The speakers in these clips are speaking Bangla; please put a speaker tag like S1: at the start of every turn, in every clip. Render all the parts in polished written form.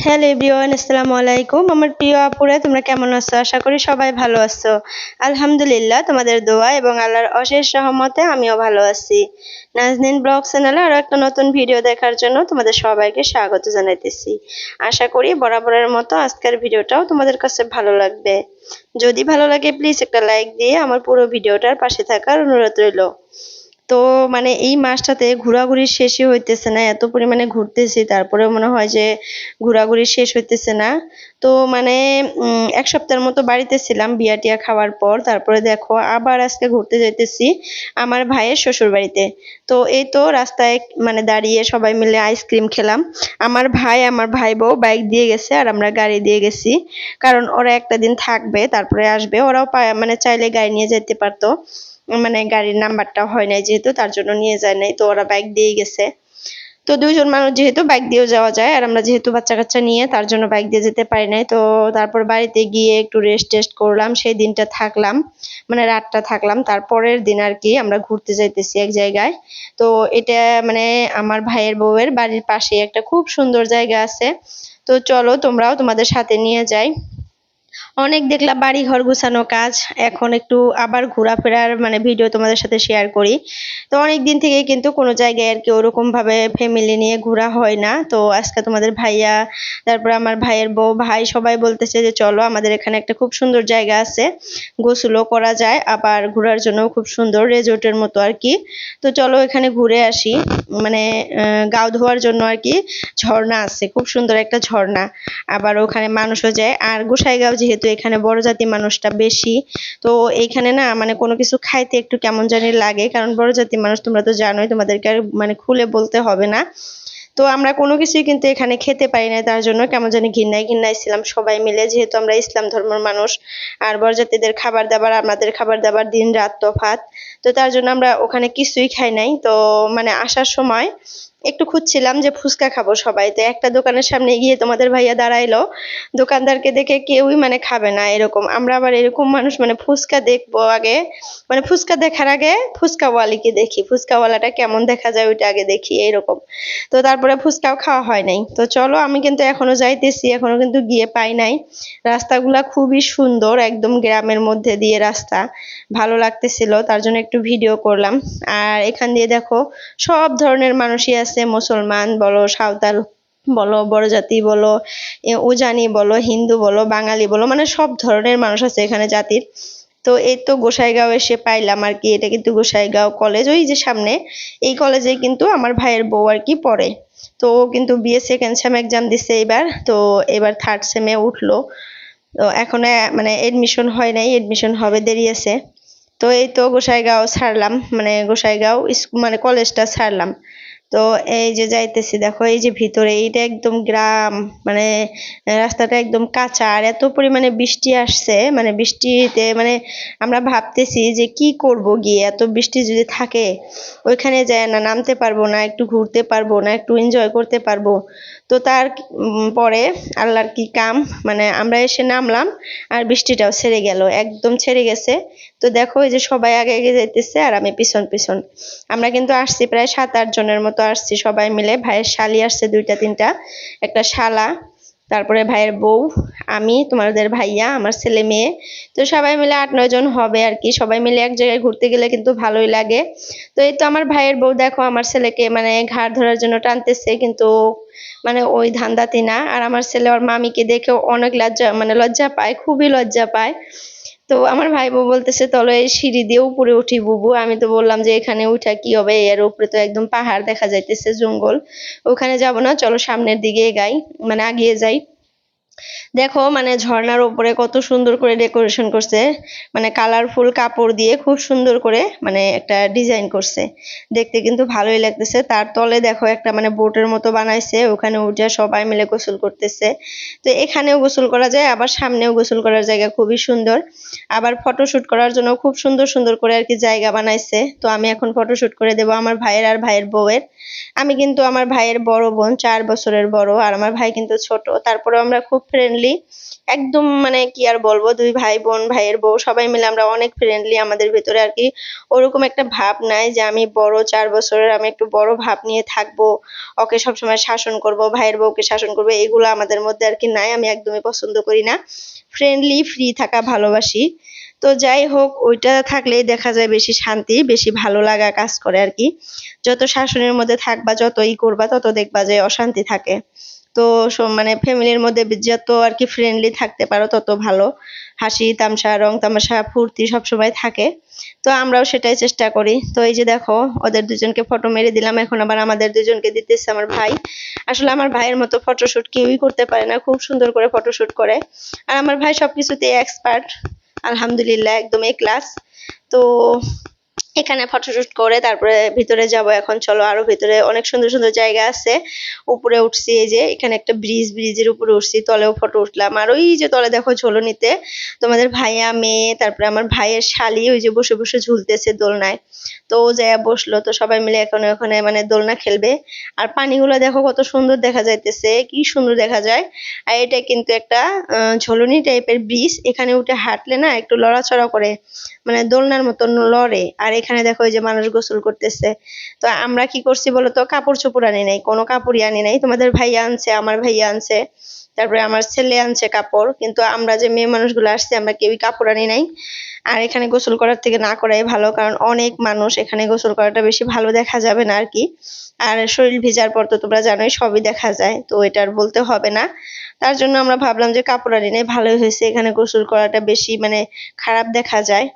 S1: হ্যালো এভরিওয়ান, আসসালামু আলাইকুম। আমার প্রিয় আপুরা, তোমরা কেমন আছো? আশা করি সবাই ভালো আছো। আলহামদুলিল্লাহ, তোমাদের দোয়া এবং আল্লাহর অশেষ রহমতে আমিও ভালো আছি। নাজনীন ব্লগ চ্যানেলে আরো একটা নতুন ভিডিও দেখার জন্য তোমাদের সবাইকে স্বাগত জানাইতেছি। আশা করি বরাবরের মতো আজকের ভিডিওটাও তোমাদের কাছে ভালো লাগবে। যদি ভালো লাগে প্লিজ একটা লাইক দিয়ে আমার পুরো ভিডিওটার পাশে থাকার অনুরোধ রইল। তো এই মাসটাতে ঘোরাঘুরি শেষই হইতেছে না, এত পরিমাণে ঘুরতেছি তারপরেও মনে হয় যে ঘোরাঘুরি শেষ হইতেছে না। তো এক সপ্তাহের মতো বাড়িতে ছিলাম বিয়া টিয়া খাওয়ার পর, তারপরে দেখো আবার আজকে ঘুরতে যাইতেছি আমার ভাইয়ের শ্বশুর বাড়িতে। তো এই তো রাস্তায় দাঁড়িয়ে সবাই মিলে আইসক্রিম খেলাম। আমার ভাই বউ বাইক দিয়ে গেছে আর আমরা গাড়ি দিয়ে গেছি, কারণ ওরা একটা দিন থাকবে তারপরে আসবে। ওরাও চাইলে গাড়ি নিয়ে যেতে পারতো, গাড়ির নাম্বারটা হয় নাই যেহেতু, তার জন্য নিয়ে যায় নাই, তো ওরা বাইক দিয়ে গেছে। তো দুইজন মানুষ যেহেতু বাইক দিয়েও যাওয়া যায়, আর আমরা যেহেতু বাচ্চা কাচ্চা নিয়ে তার জন্য বাইক দিয়ে যেতে পারি নাই। তো তারপর বাড়িতে গিয়ে একটু রেস্ট টেস্ট করলাম, সেই দিনটা থাকলাম, রাতটা থাকলাম। তারপরের দিন আর কি আমরা ঘুরতে যাইতেছি এক জায়গায়। তো এটা আমার ভাইয়ের বউয়ের বাড়ির পাশে একটা খুব সুন্দর জায়গা আছে। তো চলো তোমরাও তোমাদের সাথে নিয়ে যাই। অনেক দেখলাম বাড়ি ঘর গুছানো কাজ, এখন একটু আবার ঘোরাফেরার ভিডিও তোমাদের সাথে শেয়ার করি। তো অনেক দিন থেকে কিন্তু কোনো জায়গায় আর কি ওরকম ভাবে ফ্যামিলি নিয়ে ঘোরা হয় না। তো আজকে তোমাদের ভাইয়া, তারপর আমার ভাইয়ের বউ, ভাই সবাই বলতেছে যে চলো আমাদের এখানে একটা খুব সুন্দর জায়গা আছে, গোসলও করা যায়, আবার ঘোরার জন্য খুব সুন্দর রিসোর্টের মতো আর কি। তো চলো এখানে ঘুরে আসি। গাও ধোয়ার জন্য আর কি ঝর্ণা আছে, খুব সুন্দর একটা ঝর্ণা। আবার ওখানে মানুষও যায়। আর গোসাইগাঁও যেহেতু এখানে বড় জাতি মানুষটা বেশি, তো এইখানে না কোনো কিছু খাইতে একটু কেমন জানি লাগে, কারণ বড় জাতি মানুষ তোমরা তো জানোই, তোমাদেরকে আর খুলে বলতে হবে না। তো আমরা কোনো কিছুই কিন্তু এখানে খেতে পারি না, তার জন্য কেমন জানি ঘিন্নায় ছিলাম সবাই মিলে, যেহেতু আমরা ইসলাম ধর্মের মানুষ। আর বরযাত্রীদের খাবার দাবার, আমাদের খাবার দাবার দিন রাত তফাৎ। তো তার জন্য আমরা ওখানে কিছুই খাই নাই। তো আসার সময় একটু খুঁজছিলাম যে ফুচকা খাবো সবাই, তো একটা দোকানের সামনে গিয়ে তোমাদের ভাইয়া দাঁড়াইলো। দোকানদারকে দেখে কেউই খাবে না এরকম, আমরা আবার এরকম মানুষ, ফুচকা দেখবো আগে, ফুচকা দেখার আগে ফুচকাওয়ালিকে দেখি, ফুচকাওয়ালাটা কেমন দেখা যায় ওইটা আগে দেখি এরকম। তো তারপরে ফুচকাও খাওয়া হয় নাই। তো চলো আমি কিন্তু এখনো যাইতেছি, এখনো কিন্তু গিয়ে পাই নাই। রাস্তাগুলা খুবই সুন্দর, একদম গ্রামের মধ্যে দিয়ে রাস্তা, ভালো লাগতেছিল, তার জন্য একটু ভিডিও করলাম। আর এখান দিয়ে দেখো সব ধরনের মানুষই আছে, মুসলমান বলো, সাঁওতাল বলো, বড় জাতি বলো, উজানি বলো, হিন্দু বলো, বাঙালি বলো, সব ধরনের মানুষ আছে এখানে জাতির। তো এই তো গোসাইগাঁও এসে পাইলাম আর কি, এটা কিন্তু গোসাইগাঁও কলেজ, ওই যে সামনে, এই কলেজে কিন্তু আমার ভাইয়ের বউ আর কি পড়ে। তো ও কিন্তু বিএ সেকেন্ড সেম এক্সাম দিছে এবার, তো এবার থার্ড সেমে উঠলো। তো এখন এডমিশন হয় নাই, এডমিশন হবে, দেরি আছে। তো এই তো গোসাইগাঁও ছাড়লাম, গোসাইগাঁও কলেজটা ছাড়লাম। তো এই যে যাইতেছি, দেখো এই যে ভিতরে, এইটা একদম গ্রাম, রাস্তাটা একদম কাঁচা, আর এত পরিমাণে বৃষ্টি আসছে, বৃষ্টিতে আমরা ভাবতেছি যে কি করব গিয়ে, এত বৃষ্টি যদি থাকে ওইখানে যায় না নামতে পারবো না, একটু ঘুরতে পারবো না, একটু এনজয় করতে পারবো। তো তার পরে আল্লাহর কি কাম, আমরা এসে নামলাম আর বৃষ্টিটাও ছেড়ে গেল, একদম ছেড়ে গেছে। তো দেখো এই যে সবাই আগে আগে যাইতেছে আর আমি পিছন পিছন। আমরা কিন্তু আসছি প্রায় 7-8 জনের মতো আসছি সবাই মিলে, ভাইয়ের শালি আসছে 2-3টা, একটা শালা, তারপরে ভাইয়ের বউ, আমি, তোমাদের ভাইয়া, আমার ছেলে মেয়ে। তো সবাই মিলে 8-9 জন হবে আর কি। সবাই মিলে এক জায়গায় ঘুরতে গেলে কিন্তু ভালোই লাগে। তো এই তো আমার ভাইয়ের বউ দেখো আমার ছেলেকে ঘাড় ধরার জন্য টানতেছে, কিন্তু ওই ধান্দাতি না। আর আমার ছেলে ওর মামিকে দেখে অনেক লজ্জা পায়, খুবই লজ্জা পায়। তো আমার ভাই বউ বলতেছে চলো এই সিঁড়ি দিয়ে উপরে উঠি বুবু। আমি তো বললাম যে এখানে উঠা কি হবে, এর উপরে তো একদম পাহাড় দেখা যাইতেছে, জঙ্গল, ওখানে যাব না, চলো সামনের দিকে আগিয়ে যাই। দেখো ঝর্ণার উপরে কত সুন্দর করে ডেকোরেশন করছে, কালারফুল কাপড় দিয়ে খুব সুন্দর করে একটা ডিজাইন করছে, দেখতে কিন্তু ভালোই লাগতেছে। তার তলে দেখো একটা বোটের মতো বানাইছে, ওখানে উঠে সবাই মিলে গোসল করতেছে। তো এখানেও গোসল করা যায়, আবার সামনেও গোসল করার জায়গা খুবই সুন্দর, আবার ফটোশুট করার জন্য খুব সুন্দর সুন্দর করে আর কি জায়গা বানাইছে। তো আমি এখন ফটোশুট করে দেবো আমার ভাইয়ের আর ভাইয়ের বউয়ের। আমি কিন্তু আমার ভাইয়ের বড় বোন, 4 বছরের বড়, আর আমার ভাই কিন্তু ছোট, তারপরে আমরা খুব ফ্রেন্ডলি, একদম মানে কি আর বলবো, দুই ভাই বোন ভাইয়ের বউ সবাই মিলে আমরা অনেক ফ্রেন্ডলি। আমাদের ভিতরে আর কি ওরকম একটা ভাব নাই যে আমি বড় 4 বছরের, আমি একটু বড় ভাব নিয়ে থাকবো, ওকে সবসময় শাসন করব, ভাইয়ের বউকে শাসন করবো, এগুলো আমাদের মধ্যে আর কি নাই। আমি একদমই পছন্দ করি না, ফ্রেন্ডলি ফ্রি থাকা ভালোবাসি। তো যাই হোক, ওইটা থাকলেই দেখা যায় বেশি শান্তি, বেশি ভালো লাগা কাজ করে আর কি। যত শাসনের মধ্যে থাকবা, যত করবা, তত দেখবা যে অশান্তি থাকে। তো মানে ফ্যামিলির মধ্যে যত আর কি ফ্রেন্ডলি থাকতে পারো তত ভালো। হাসি তামসা, রং তামাশা, ফুর্তি সবসময় থাকে। তো আমরাও সেটাই চেষ্টা করি। তো এই যে দেখো, ওদের দুজনকে ফটো মেরে দিলাম, এখন আবার আমাদের দুজনকে দিতেছে আমার ভাই। আসলে আমার ভাইয়ের মতো ফটোশুট কেউই করতে পারে না, খুব সুন্দর করে ফটোশুট করে। আর আমার ভাই সবকিছুতে এক্সপার্ট, আলহামদুলিল্লাহ, একদম এ ক্লাস। তো এখানে ফটোশুট করে তারপরে ভিতরে যাব এখন। চলো, আরো ভিতরে অনেক সুন্দর সুন্দর জায়গা আছে। উপরে উঠছি, এই যে এখানে একটা ব্রিজের উপরে উঠছি, তলেও ফটো উঠলাম। আর ওই যে তলে দেখো ঝুলনিতে তোমাদের ভাইয়া মেয়ে, তারপরে আমার ভাইয়ের শালি ওই যে বসে বসে ঝুলতেছে দোলনায়। তো ও যায় বসলো, তো সবাই মিলে এখন ওখানে মানে দোলনা খেলবে। আর পানিগুলো দেখো কত সুন্দর দেখা যাইতেছে, কি সুন্দর দেখা যায়। আর এটা কিন্তু একটা ঝুলনি টাইপের ব্রিজ, এখানে উঠে হাঁটলে না একটু লড়াচড়া করে, মানে দোলনার মতন লড়ে। আর এখানে দেখো এই যে মানুষ গোসল করতেছে। তো আমরা কি করছি বলতো, কাপড় চোপড় আনি নাই, কোনো কাপড়ই আনি নাই। তোমাদের ভাইয়া আনছে, আমার ভাইয়া আনছে, তারপরে আমার ছেলে আনছে কাপড়, কিন্তু আমরা যে মেয়ে মানুষগুলো আসছে আমরা কেউই কাপড় আনি নাই। আর এখানে গোসল করার থেকে না করাই ভালো, কারণ অনেক মানুষ, এখানে গোসল করাটা বেশি ভালো দেখা যাবে না আর কি। আর শরীর ভেজার পর তো তোমরা জানোই সবই দেখা যায়, তো এটা আর বলতে হবে না। তার জন্য আমরা ভাবলাম যে কাপড় আনি নাই, ভালোই হয়েছে, এখানে গোসল করাটা বেশি মানে খারাপ দেখা যায়।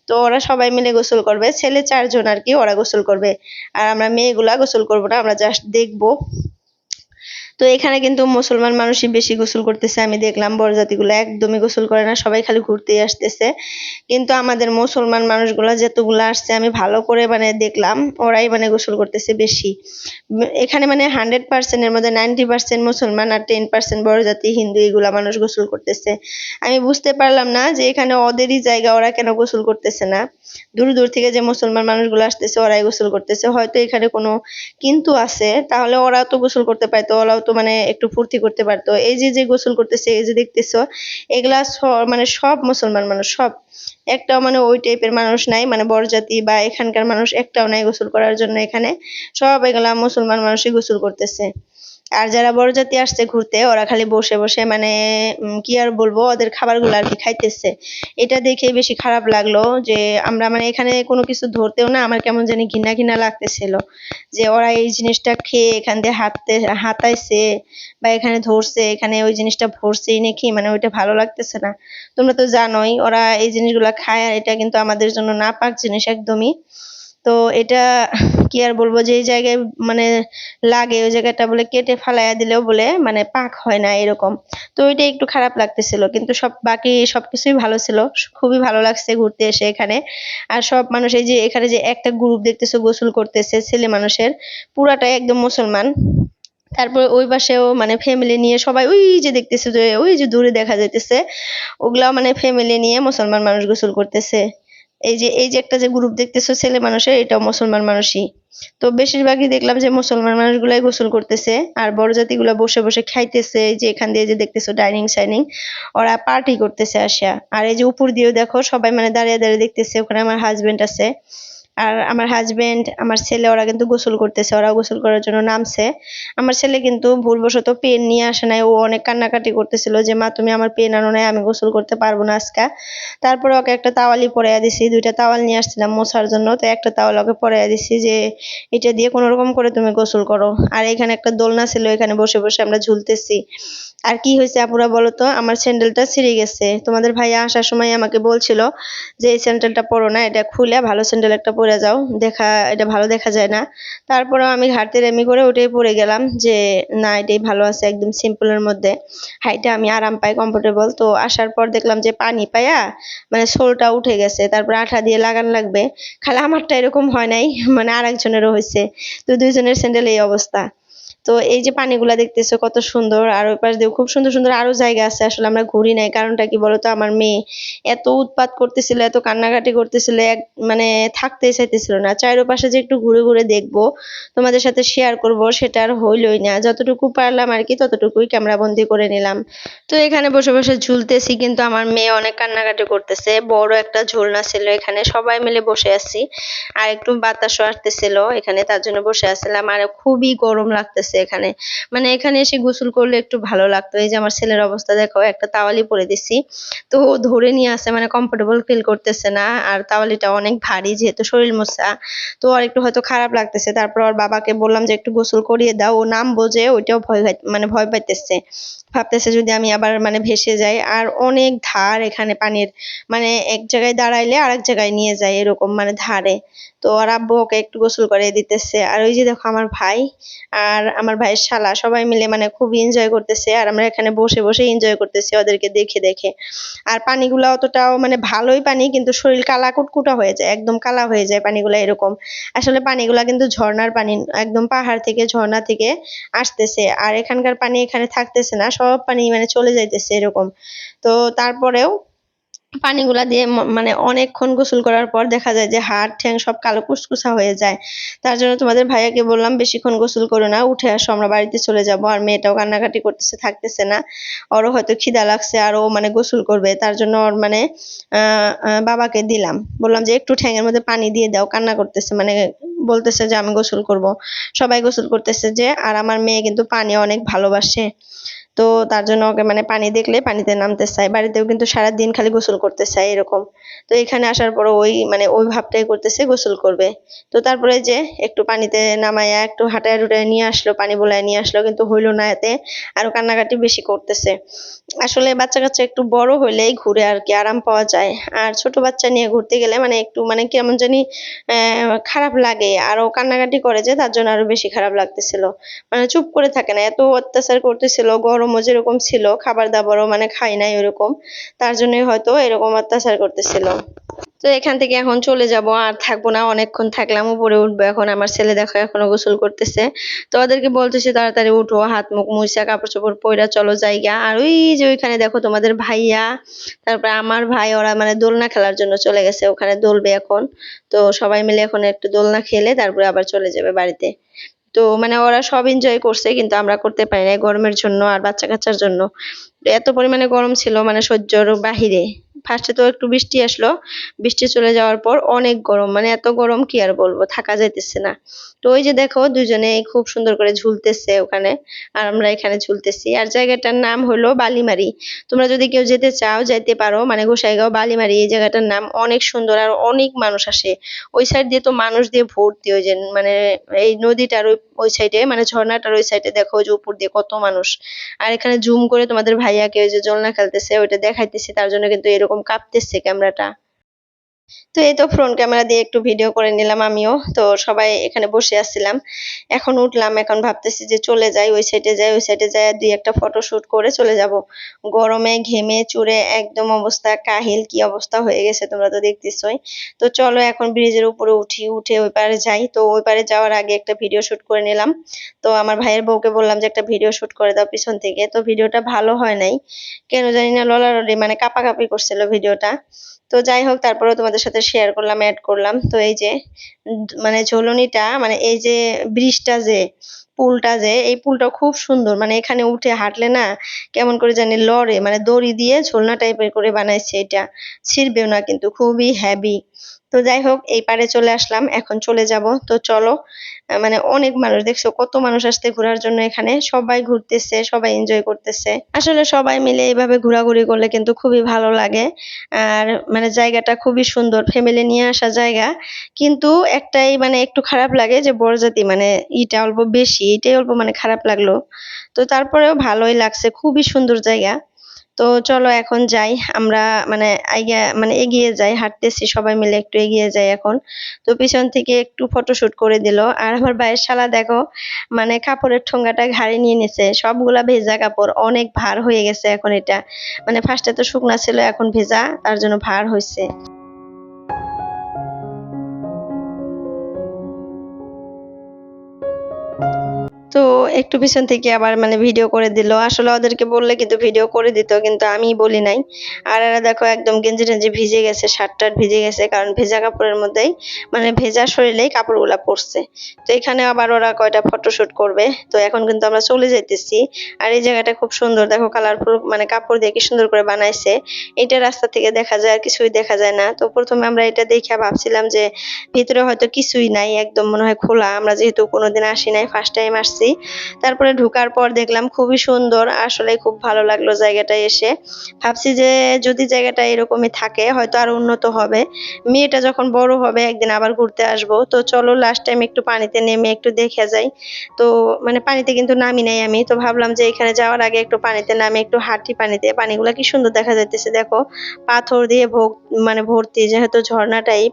S1: তো ওরা সবাই মিলে গোসল করবে, ছেলে 4 জন আর কি, ওরা গোসল করবে। আর আমরা মেয়েগুলা গোসল করবো না, আমরা জাস্ট দেখবো। তো এখানে কিন্তু মুসলমান মানুষই বেশি গোসল করতেছে, আমি দেখলাম বরযাত্রীগুলো একদমই গোসল করে না, সবাই খালি ঘুরতেই আসতেছে। কিন্তু আমাদের মুসলমান মানুষগুলো যতগুলো আসছে আমি ভালো করে মানে দেখলাম, ওরাই মানে গোসল করতেছে বেশি। এখানে মানে 100% এর মধ্যে 90% মুসলমান আর 10% বরযাত্রী হিন্দু, এগুলা মানুষ গোসল করতেছে। আমি বুঝতে পারলাম না যে এখানে ওদেরই জায়গা, ওরা কেন গোসল করতেছে না। দূর দূর থেকে যে মুসলমান মানুষগুলো আসতেছে ওরাই গোসল করতেছে, হয়তো এখানে কোনো কিন্তু আছে, তাহলে ওরাও তো গোসল করতে পারতো, ওরাও তো মানে একটু ফুর্তি করতে পারতো। এই যে যে গোসল করতেছে, এই যে দেখতেছো, এগুলা মানে সব মুসলমান মানুষ, সব, একটাও মানে ওই টাইপের মানুষ নাই, মানে বরযাত্রী বা এখানকার মানুষ একটাও নাই গোসল করার জন্য এখানে। সব এগুলা মুসলমান মানুষই গোসল করতেছে। আর যারা বরযাত্রী আসছে ঘুরতে, ওরা খালি বসে বসে মানে কি আর বলবো, ওদের খাবারগুলো আর কি খাইতেছে। এটা দেখে বেশি খারাপ লাগলো যে আমরা মানে এখানে কোনো কিছু ধরতেও না, আমার কেমন জানি ঘৃণা ঘৃণা লাগতেছিল যে ওরা এই জিনিসটা খেয়ে এখান দিয়ে হাতাইছে বা এখানে ধরছে, এখানে ওই জিনিসটা ভরছেই নাকি, মানে ওইটা ভালো লাগতেছে না। তোমরা তো জানোই ওরা এই জিনিসগুলা খায়, আর এটা কিন্তু আমাদের জন্য নাপাক জিনিস একদমই। তো এটা কি আর বলবো, যে জায়গায় মানে লাগে ওই জায়গাটা বলে কেটে ফালাইয়া দিলেও বলে মানে পাক হয় না এরকম। তো ওইটা একটু খারাপ লাগতেছিল, কিন্তু বাকি সবকিছুই ভালো ছিল। খুবই ভালো লাগছে ঘুরতে এসে এখানে। আর সব মানুষ, এই যে এখানে যে একটা গ্রুপ দেখতেছো গোসল করতেছে ছেলে মানুষের, পুরাটাই একদম মুসলমান। তারপর ওই পাশেও মানে ফ্যামিলি নিয়ে সবাই, ওই যে দেখতেছে যে ওই যে দূরে দেখা যাইতেছে, ওগুলাও মানে ফ্যামিলি নিয়ে মুসলমান মানুষ গোসল করতেছে। এই যে একটা যে গ্রুপ দেখতেছো ছেলে মানুষের, এটাও মুসলমান মানুষই। তো বেশিরভাগই দেখলাম যে মুসলমান মানুষগুলাই গোসল করতেছে, আর বড়জাতিগুলা বসে বসে খাইতেছে। এই যে এখান দিয়ে যে দেখতেছো ডাইনিং সাইনিং, ওরা পার্টি করতেছে আসিয়া। আর এই যে উপর দিয়েও দেখো সবাই মানে দাঁড়িয়ে দাঁড়িয়ে দেখতেছে, ওখানে আমার হাজবেন্ড আছে। আর আমার হাজবেন্ড, আমার ছেলে, ওরা কিন্তু গোসল করতেছে, ওরাও গোসল করার জন্য নামছে। আমার ছেলে কিন্তু ভুলবশত পেন নিয়ে আসে নাই, ও অনেক কান্নাকাটি করতেছিল যে মা তুমি আমার পেন আনো নাই, আমি গোসল করতে পারবো না আজকে। তারপরে ওকে একটা তাওয়ালি পরাইয়া দিছি, 2টা তাওয়াল নিয়ে আসছিলাম মোছার জন্য, তো একটা তাওয়াল ওকে পরাইয়া দিছি যে এটা দিয়ে কোনো রকম করে তুমি গোসল করো। আর এখানে একটা দোলনা ছিল, এখানে বসে বসে আমরা ঝুলতেছি। আর কি হয়েছে আপুরা বলো তো, আমার স্যান্ডেলটা ছিঁড়ে গেছে। তোমাদের ভাইয়া আসার সময় আমাকে বলছিল যে এই স্যান্ডেলটা পরো না, এটা খুলে ভালো স্যান্ডেল একটা পরে যাও, এটা ভালো দেখা যায় না। তারপরেও আমি ঘাটতে এমনি করে ওটাই পরে গেলাম যে না, এটাই ভালো আছে, একদম সিম্পলের মধ্যে হাইটা আমি আরাম পাই, কমফোর্টেবল। তো আসার পর দেখলাম যে পানি পায়া মানে সোলটা উঠে গেছে, তারপর আঠা দিয়ে লাগান লাগবে। খালি আমারটা এরকম হয় নাই, মানে আরেকজনেরও হয়েছে। তো 2 জনের স্যান্ডেল এই অবস্থা। তো এই যে পানিগুলা দেখতেছো কত সুন্দর, আর ওই পাশ দিয়ে খুব সুন্দর সুন্দর আরো জায়গা আছে, আসলে আমরা ঘুরি নাই। কারণটা কি বলতো, আমার মেয়ে এত উৎপাত করতেছিল, এত কান্নাকাটি করতেছিল, মানে থাকতেই চাইতেছিল না। চারপাশে যে একটু ঘুরে ঘুরে দেখবো, তোমাদের সাথে শেয়ার করব, সেটা আর হইলই না। যতটুকু পারলাম আর কি ততটুকুই ক্যামেরা বন্দি করে নিলাম। তো এখানে বসে বসে ঝুলতেছি, কিন্তু আমার মেয়ে অনেক কান্নাকাটি করতেছে। বড় একটা ঝুলনা ছিল এখানে, সবাই মিলে বসে আছি, আর একটু বাতাসও আসতেছিল এখানে, তার জন্য বসে আসছিলাম। আর খুবই গরম লাগতেছে এখানে, মানে এখানে এসে গোসল করলে একটু ভালো লাগতো। এই যে আমার ছেলের অবস্থা দেখো, একটা তাওয়ালি পরে দিছি, তো ও ধরে নিয়ে আসে, মানে কমফোর্টেবল ফিল করতেছে না। আর তাওয়ালিটা অনেক ভারী, যেহেতু শরীর মোছা, তো আর একটু হয়তো খারাপ লাগতেছে। তারপর ওর বাবাকে বললাম যে একটু গোসল করিয়ে দাও, ও নামবো যে ওইটাও মানে ভয় পাইতেছে, ভাবতেছে যদি আমি আবার মানে ভেসে যাই। আর অনেক ধার এখানে পানির, মানে এক জায়গায় দাঁড়াইলে আরেক জায়গায় নিয়ে যায়, এরকম মানে ধারে। তো আর আব্বু ওকে একটু গোসল করে দিতেছে। আর ওই যে দেখো আমার ভাই আর আমার ভাইয়ের শালা সবাই মিলে মানে খুব এনজয় করতেছে, আর আমরা এখানে বসে বসে এনজয় করতেছি ওদেরকে দেখে দেখে। আর পানিগুলো অতটাও মানে ভালোই পানি, কিন্তু শরীর কালা কুটকুটা হয়ে যায়, একদম কালা হয়ে যায় পানিগুলো এরকম। আসলে পানিগুলা কিন্তু ঝর্ণার পানি, একদম পাহাড় থেকে ঝর্ণা থেকে আসতেছে। আর এখানকার পানি এখানে থাকতেছে না, সব পানি মানে চলে যাইতেছে এরকম। তো তারপরেও পানিগুলা দিয়ে মানে অনেকক্ষণ গোসল করার পর দেখা যায় যে হাত ঠ্যাং সব কালো কুচকুচা হয়ে যায়। তার জন্য তোমাদের ভাইয়াকে বললাম বেশিক্ষণ গোসল করো না, উঠে আসো, আমরা বাড়িতে চলে যাব। আর মেয়েটাও কান্নাকাটি করতেছে, থাকতেছে না। ওরও হয়তো খিদা লাগছে, আর ও মানে গোসল করবে, তার জন্য ওর মানে বাবাকে দিলাম, বললাম যে একটু ঠ্যাঙের মধ্যে পানি দিয়ে দাও, কান্না করতেছে, মানে বলতেছে যে আমি গোসল করব। সবাই গোসল করতেছে যে, আর আমার মেয়ে কিন্তু পানি অনেক ভালোবাসে। তো তার জন্য ওকে মানে পানি দেখলে পানিতে নামতে চায়, বাড়িতেও কিন্তু সারাদিন খালি গোসল করতে চায় এরকম। তো এখানে আসার পর ওই মানে ওই ভাবটাই করতেছে, গোসল করবে। তো তারপরে যে একটু পানিতে নামাইয়া একটু হাঁটায় টুটায় নিয়ে আসলো, পানি বোলায় নিয়ে আসলো, কিন্তু হইলো না এতে, আরো কান্নাকাটি বেশি করতেছে। আসলে বাচ্চা কাচ্চা একটু বড় হইলেই ঘুরে আর কি আরাম পাওয়া যায়। আর ছোট বাচ্চা নিয়ে ঘুরতে গেলে মানে একটু মানে কেমন জানি খারাপ লাগে, আর ও কান্নাকাটি করে, যে তার জন্য আরো বেশি খারাপ লাগতেছিল। মানে চুপ করে থাকে না, এত অত্যাচার করতেছিল। গরমও যেরকম ছিল, খাবার দাবারও মানে খাই নাই ওরকম, তার জন্যই হয়তো এরকম অত্যাচার করতেছিল। তো এখান থেকে এখন চলে যাব, আর থাকবো না, অনেকক্ষণ থাকলাম, উপরে উঠবো এখন। আমার ছেলে দেখো এখনো গোসল করতেছে, তো ওদেরকে বলতেছি তাড়াতাড়ি উঠো, হাত মুখ মুছা কাপড় চোপড় পইরা চলো জায়গা। আর ওই যে ওইখানে দেখো তোমাদের ভাইয়া, তারপরে আমার ভাই, ওরা মানে দোলনা খেলার জন্য চলে গেছে, ওখানে দোলবে এখন। তো সবাই মিলে এখন একটু দোলনা খেলে তারপরে আবার চলে যাবে বাড়িতে। তো মানে ওরা সব এনজয় করছে, কিন্তু আমরা করতে পারি নাই গরমের জন্য আর বাচ্চা কাচ্চার জন্য। এত পরিমাণে গরম ছিল, মানে সহ্যর বাহিরে। ফার্স্টে তো একটু বৃষ্টি আসলো, বৃষ্টি চলে যাওয়ার পর অনেক গরম, মানে এত গরম কি আর বলবো, থাকা যাইতেছে না। তো ওই যে দেখো দুজনে খুব সুন্দর করে ঝুলতেছে ওখানে, আর আমরা এখানে ঝুলতেছি। আর জায়গাটার নাম হলো বালিমারি। তোমরা যদি কেউ যেতে চাও যাইতে পারো, মানে গোসাইগাঁও বালিমারি, এই জায়গাটার নাম অনেক সুন্দর, আর অনেক মানুষ আসে। ওই সাইড দিয়ে তো মানুষ দিয়ে ভর্তি, ওই যে মানে এই নদীটার ওই সাইডে, মানে ঝর্ণাটার ওই সাইডে দেখো, ওই যে উপর দিয়ে কত মানুষ। আর এখানে জুম করে তোমাদের ভাইয়াকে ওই যে দোলনা খেলতেছে ওইটা দেখাইতেছি, তার জন্য কিন্তু এরকম কাঁপতেছে ক্যামেরাটা। তো এই তো ফ্রন্ট ক্যামেরা দিয়ে একটু ভিডিও করে নিলাম আমিও। তো সবাই এখানে বসে আসছিলাম, এখন উঠলাম, এখন ভাবতেছি যে চলে যাই, ওই সাইডে যাই, ওই সাইডে যাই দুই একটা ফটো শুট করে চলে যাব। গরমে ঘেমে চুরে একদম অবস্থা কাহিল, কি অবস্থা হয়ে গেছে তোমরা তো দেখতেছই। তো চলো এখন ব্রিজের উপরে উঠি, উঠে ওই পারে যাই। তো ওই পারে যাওয়ার আগে একটা ভিডিও শুট করে নিলাম। তো আমার ভাইয়ের বউকে বললাম যে একটা ভিডিও শুট করে দাও পিছন থেকে, তো ভিডিওটা ভালো হয় নাই, কেন জানি না, ললারলি মানে কাঁপাকাঁপি করছিল ভিডিওটা। তো যাই হোক, তারপরেও তোমাদের সাথে শেয়ার করলাম, অ্যাড করলাম। তো এই যে মানে ঝোলনিটা, মানে এই যে ব্রিজটা, যে পুলটা, যে এই পুলটা খুব সুন্দর, মানে এখানে উঠে হাঁটলে না কেমন করে জানি লড়ে, মানে দড়ি দিয়ে ঝোলনা টাইপের করে বানাইছে এটা, ছিড়বেও না কিন্তু, খুবই হেভি। তো যাই হোক, এই পারে চলে আসলাম, এখন চলে যাব। তো চলো, মানে অনেক মানুষ, দেখছো কত মানুষ আসছে ঘোরার জন্য এখানে, সবাই ঘুরতেছে, সবাই এনজয় করতেছে। আসলে সবাই মিলে এইভাবে ঘোরাঘুরি করলে কিন্তু খুবই ভালো লাগে। আর মানে জায়গাটা খুবই সুন্দর, ফ্যামিলি নিয়ে আসা জায়গা। কিন্তু একটাই মানে একটু খারাপ লাগে যে বরযাত্রী মানে ইটা অল্প বেশি, এটাই অল্প মানে খারাপ লাগলো। তো তারপরেও ভালোই লাগছে, খুবই সুন্দর জায়গা। তো চলো এখন যাই আমরা, মানে এগিয়ে যাই, হাঁটতেছি সবাই মিলে, একটু এগিয়ে যাই এখন। তো পিছন থেকে একটু ফটোশুট করে দিল। আর আমার ভাইয়ের শালা দেখো, মানে কাপড়ের ঠোঙ্গাটা ঘাড়ে নিয়ে নিছে, সবগুলা ভেজা কাপড়, অনেক ভার হয়ে গেছে এখন এটা। মানে ফার্স্টে তো শুকনা ছিল, এখন ভেজা, তার জন্য ভার হয়েছে। তো একটু পিছন থেকে আবার মানে ভিডিও করে দিল। আসলে ওদেরকে বললে কিন্তু ভিডিও করে দিত, কিন্তু আমি বলি নাই। আর এরা দেখো একদম গেঞ্জি টেঞ্জি ভিজে গেছে, শার্ট টার্ট ভিজে গেছে, কারণ ভেজা কাপড়ের মধ্যেই মানে ভেজা শরীরেই কাপড়গুলা পরছে। তো এখানে আবার ওরা কয়টা ফটোশুট করবে। তো এখন কিন্তু আমরা চলে যাইতেছি। আর এই জায়গাটা খুব সুন্দর, দেখো কালারফুল মানে কাপড় দিয়ে কি সুন্দর করে বানাইছে। এটা রাস্তা থেকে দেখা যায়, আর কিছুই দেখা যায় না। তো প্রথমে আমরা এটা দেখে ভাবছিলাম যে ভিতরে হয়তো কিছুই নাই, একদম মনে হয় খোলা। আমরা যেহেতু কোনোদিন আসি নাই, ফার্স্ট টাইম আসছি। তারপরে ঢোকার পর দেখলাম খুবই সুন্দর, আসলে খুব ভালো লাগলো জায়গাটায় এসে। ভাবছি যে যদি জায়গাটা এরকমই থাকে হয়তো আরো উন্নত হবে। মেয়েটা যখন বড় হবে একদিন আবার ঘুরতে আসবো। তো চলো লাস্ট টাইম একটু পানিতে নেমে একটু দেখে যাই। তো মানে পানিতে কিন্তু নামি নাই আমি। তো ভাবলাম যে এখানে যাওয়ার আগে একটু পানিতে নামে একটু হাঁটি পানিতে। পানিগুলা কি সুন্দর দেখা যাইতেছে দেখো, পাথর দিয়ে মানে ভর্তি, যেহেতু ঝর্ণা টাইপ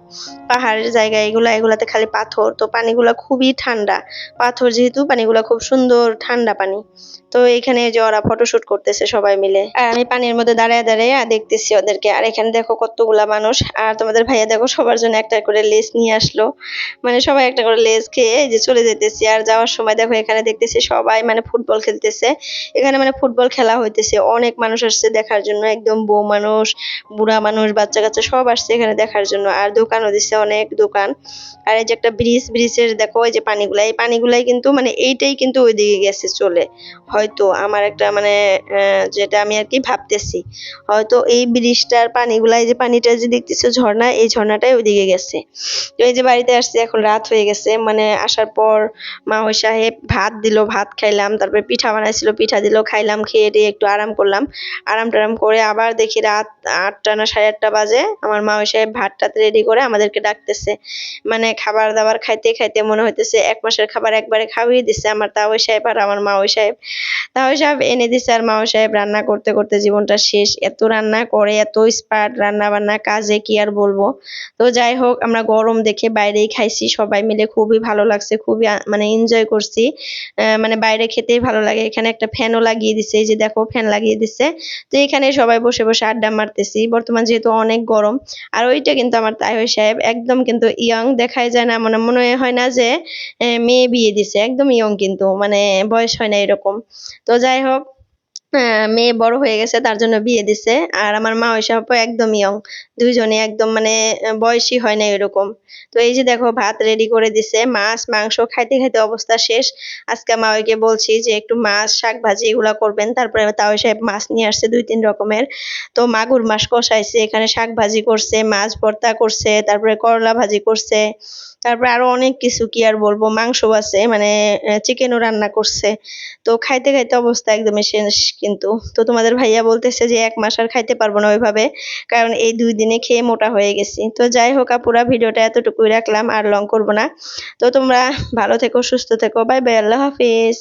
S1: পাহাড়ের জায়গা, এগুলাতে খালি পাথর। তো পানিগুলা খুবই ঠান্ডা, পাথর যেহেতু পানিগুলা খুব সুন্দর ঠান্ডা পানি। তো এখানে যে ওরা ফটোশুট করতেছে সবাই মিলে, আর আমি পানির মধ্যে দাঁড়ায় দাঁড়ায় দেখতেছি ওদেরকে। আর এখানে দেখো কতগুলা মানুষ। আর তোমাদের ভাইয়া দেখো সবার জন্য একটা করে লেস নিয়ে আসলো, মানে সবাই একটা করে লেস খেয়ে এই যে চলে যেতেছি। আর যাওয়ার সময় দেখো এখানে দেখতেছি সবাই মানে ফুটবল খেলতেছে। এখানে মানে ফুটবল খেলা হইতেছে, অনেক মানুষ আসছে দেখার জন্য, একদম বউ মানুষ, বুড়া মানুষ, বাচ্চা কাচ্চা সব আসছে এখানে দেখার জন্য। আর দোকানও দিচ্ছে, অনেক দোকান। আর এই যে একটা ব্রিজের দেখো এই যে পানিগুলা, এই পানিগুলাই কিন্তু মানে এইটাই কিন্তু ওইদিকে গেছে চলে। হয়তো আমার একটা মানে যেটা আমি আর কি ভাবতেছি, হয়তো এই ব্রিজটার পানিগুলা, এই যে পানিটা যে দেখতেছো ঝর্ণা, এই ঝর্ণাটাই ওইদিকে গেছে। তো এই যে বাড়িতে আসছি, এখন রাত হয়ে গেছে। মানে আসার পর মাওই সাহেব ভাত দিল, ভাত খাইলাম। তারপরে পিঠা বানাইছিল, পিঠা দিল, খাইলাম। খেয়ে দিয়ে একটু আরাম করলাম। আরাম টারাম করে আবার দেখি রাত 8টা না 8:30 বাজে আমার মাওই সাহেব ভাত টাত রেডি করে আমাদেরকে ডাকতেছে। মানে খাবার দাবার খাইতে খাইতে মনে হইতেছে 1 মাসের খাবার একবারে খাওয়িয়ে দিছে আমার তাওই সাহেব আর আমার মাওই সাহেব। তাওই সাহেব এনে দিছে, আর মাওই সাহেব রান্না করতে করতে জীবনটা শেষ। এত রান্না করে, এত স্পার্ট রান্না বান্না কাজে কি আর বলবো। তো যাই হোক, আমরা গরম দেখে বাইরেই খাইছি সবাই মিলে, খুবই ভালো লাগছে, খুবই মানে এনজয় করছি। মানে বাইরে খেতেই ভালো লাগে। এখানে একটা ফ্যানও লাগিয়ে দিছে, এই যে দেখো ফ্যান লাগিয়ে দিছে। তো এখানে সবাই বসে বসে আড্ডা মারতেছি, বর্তমান যেহেতু অনেক গরম। আর ওইটা কিন্তু আমার তাইওই সাহেব, একদম কিন্তু ইয়ং দেখাই যায় না, মানে মনে হয় না যে মেয়ে বিয়ে দিছে, একদম ইয়ং, কিন্তু মানে বয়স হয় না এরকম। তো যাই হোক, মেয়ে বড় হয়ে গেছে তার জন্য বিয়ে দিছে। আর আমার মাওই সাহেবও একদম ইয়ং, দুইজনে একদম মানে বয়সী হয় না এরকম। তো এই যে দেখো ভাত রেডি করে দিছে, মাছ মাংস খাইতে খাইতে অবস্থা শেষ। আজকে মাওইকে বলছি যে একটু মাছ শাক ভাজি এগুলা করবেন। তারপরে তাওই সাহেব মাছ নিয়ে আসছে 2-3 রকমের। তো মাগুর মাছ কষাইছে, এখানে শাক ভাজি করছে, মাছ ভর্তা করছে, তারপরে করলা ভাজি করছে। তারপরে আরো অনেক কিছু, কি আর বলবো, মাংস আছে মানে চিকেনও রান্না করছে। তো খাইতে খাইতে অবস্থা একদমই শেষ কিন্তু। তো তোমাদের ভাইয়া বলতেছে যে 1 মাস আর খাইতে পারবো না ওইভাবে, কারণ এই 2 দিনে খেয়ে মোটা হয়ে গেছি। তো যাই হোক আপুরা, ভিডিওটা এতটুকুই রাখলাম, আর লং করব না। তো তোমরা ভালো থেকো, সুস্থ থেকো, বাই বাই, আল্লাহ হাফিজ।